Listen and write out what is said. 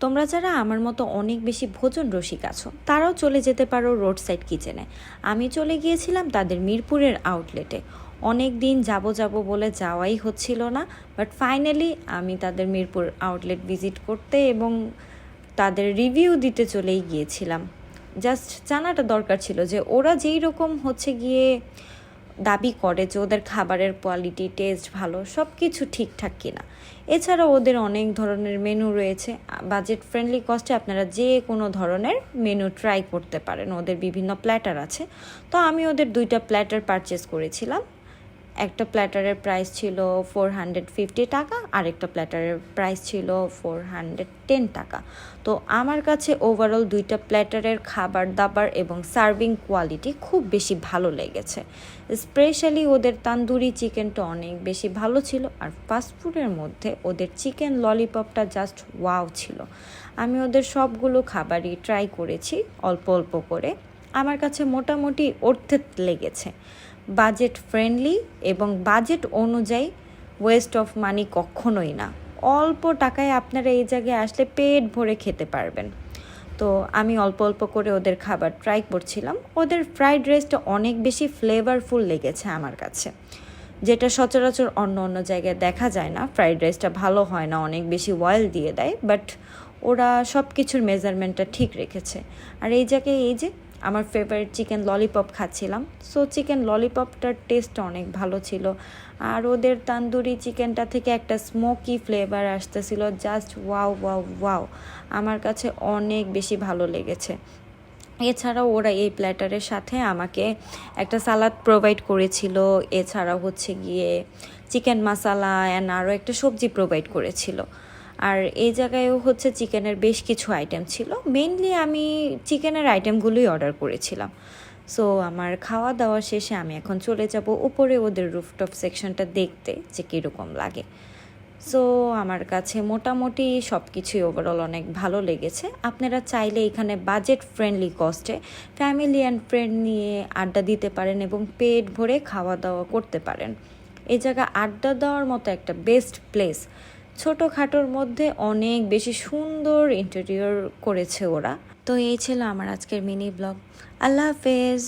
তোমরা যারা আমার মতো অনেক বেশি ভোজন রসিক আছো তারাও চলে যেতে পারো রোড সাইড কিচেনে। আমি চলে গিয়েছিলাম তাদের মিরপুরের আউটলেটে। অনেক দিন যাব বলে যাওয়াই হচ্ছিল না, বাট ফাইনালি আমি তাদের মিরপুর আউটলেট ভিজিট করতে এবং তাদের রিভিউ দিতে চলেই গিয়েছিলাম। জাস্ট জানাটা দরকার ছিল যে ওরা যেই রকম হচ্ছে গিয়ে দাবি করে যে ওদের খাবারের কোয়ালিটি, টেস্ট ভালো, সব কিছু ঠিকঠাক কিনা। এছাড়া ওদের অনেক ধরনের মেনু রয়েছে। বাজেট ফ্রেন্ডলি কস্টে আপনারা যে কোনো ধরনের মেনু ট্রাই করতে পারেন। ওদের বিভিন্ন প্ল্যাটার আছে। তো আমি ওদের 2টা প্ল্যাটার পারচেস করেছিলাম। একটা প্ল্যাটারের প্রাইস ছিল 450 টাকা, আরেকটা প্ল্যাটারের প্রাইস ছিল 410 টাকা। তো আমার কাছে ওভারঅল 2টা প্ল্যাটারের খাবার দাবার এবং সার্ভিং কোয়ালিটি খুব বেশি ভালো লেগেছে। স্পেশালি ওদের তান্দুরি চিকেনটা অনেক বেশি ভালো ছিল, আর ফাস্টফুডের মধ্যে ওদের চিকেন ললিপপটা জাস্ট ওয়াও ছিল। আমি ওদের সবগুলো খাবারই ট্রাই করেছি অল্প অল্প করে। আমার কাছে মোটামুটি অর্থের লেগেছে। বাজেট ফ্রেন্ডলি এবং বাজেট অনুযায়ী ওয়েস্ট অফ মানি কখনোই না। অল্প টাকায় আপনারা এই জায়গায় আসলে পেট ভরে খেতে পারবেন। তো আমি অল্প অল্প করে ওদের খাবার ট্রাই করছিলাম। ওদের ফ্রাইড রাইসটা অনেক বেশি ফ্লেভারফুল লেগেছে আমার কাছে, যেটা সচরাচর অন্য অন্য জায়গায় দেখা যায় না। ফ্রাইড রাইসটা ভালো হয় না, অনেক বেশি অয়েল দিয়ে দেয়, বাট ওরা সব কিছুর মেজারমেন্টটা ঠিক রেখেছে। আর এই জায়গায় এই যে আমার ফেভারিট চিকেন ললিপপ খাচ্ছিলাম। সো চিকেন ললিপপটার টেস্ট অনেক ভালো ছিল। আর ওদের তান্দুরি চিকেনটা থেকে একটা স্মোকি ফ্লেভার আসতেছিল, জাস্ট ওয়াও ওয়াও ওয়াও। আমার কাছে অনেক বেশি ভালো লেগেছে। এছাড়াও ওরা এই প্ল্যাটারের সাথে আমাকে একটা সালাদ প্রোভাইড করেছিল। এছাড়া হচ্ছে গিয়ে চিকেন মশালা অ্যান্ড আরও একটা সবজি প্রোভাইড করেছিল। আর এই জায়গায়ও হচ্ছে চিকেনের বেশ কিছু আইটেম ছিল। মেইনলি আমি চিকেনের আইটেমগুলোই অর্ডার করেছিলাম। সো আমার খাওয়া দাওয়া শেষে আমি এখন চলে যাব উপরে ওদের রুফটপ সেকশনটা দেখতে যে কীরকম লাগে। সো আমার কাছে মোটামুটি সব কিছুই ওভারঅল অনেক ভালো লেগেছে। আপনারা চাইলে এখানে বাজেট ফ্রেন্ডলি কস্টে ফ্যামিলি অ্যান্ড ফ্রেন্ড নিয়ে আড্ডা দিতে পারেন এবং পেট ভরে খাওয়া দাওয়া করতে পারেন। এই জায়গা আড্ডা দেওয়ার মতো একটা বেস্ট প্লেস। ছোটোখাটোর মধ্যে অনেক বেশি সুন্দর ইন্টেরিয়র করেছে ওরা। তো এই ছিল আমার আজকের মিনি ব্লগ। আল্লাহ হাফেজ।